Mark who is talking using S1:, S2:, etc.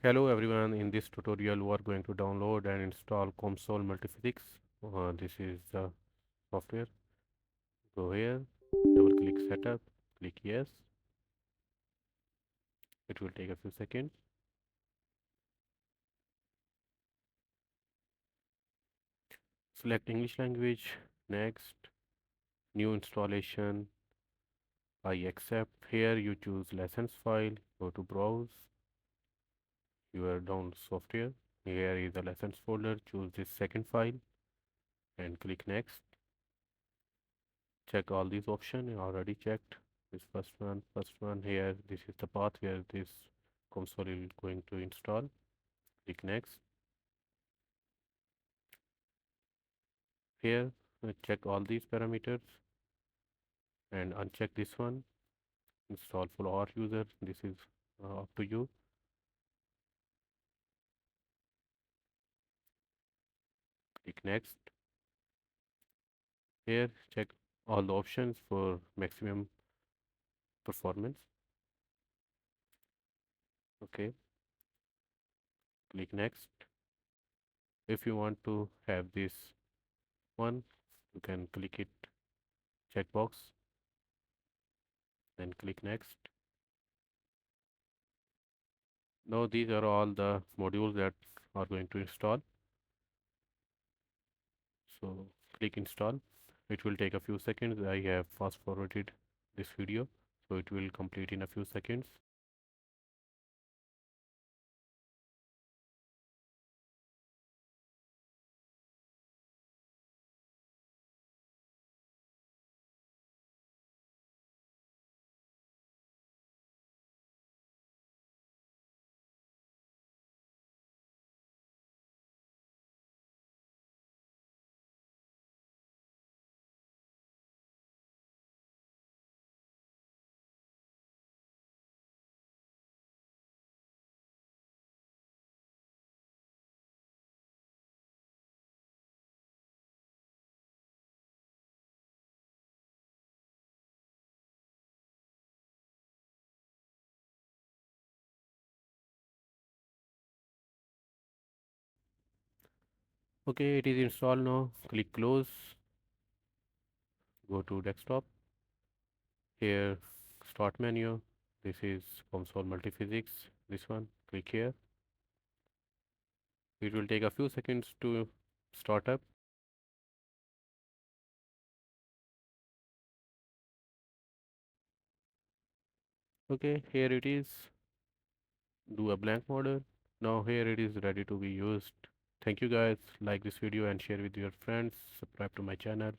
S1: Hello everyone, in this tutorial we are going to download and install COMSOL Multiphysics. This is the software. Go here, double click setup, click yes. It will take a few seconds. Select English language, next, new installation, I accept. Here you choose lessons file, go to browse, your down software. Here is the lessons folder, choose this second file and click next. Check all these options, already checked. This first one here, this is the path where this console is going to install. Click next. Here, check all these parameters and uncheck this one. Install for our user. This is up to you. Click next. Here, check all the options for maximum performance. Okay. Click next. If you want to have this one, you can click it checkbox. Then click next. Now these are all the modules that are going to install. So click install. It will take a few seconds. I have fast forwarded this video, so it will complete in a few seconds. Okay, it is installed now. Click close. Go to desktop. Here, start menu. This is COMSOL Multiphysics. This one. Click here. It will take a few seconds to start up. Okay, here it is. Do a blank model. Now here it is ready to be used. Thank you guys. Like this video and share with your friends. Subscribe to my channel.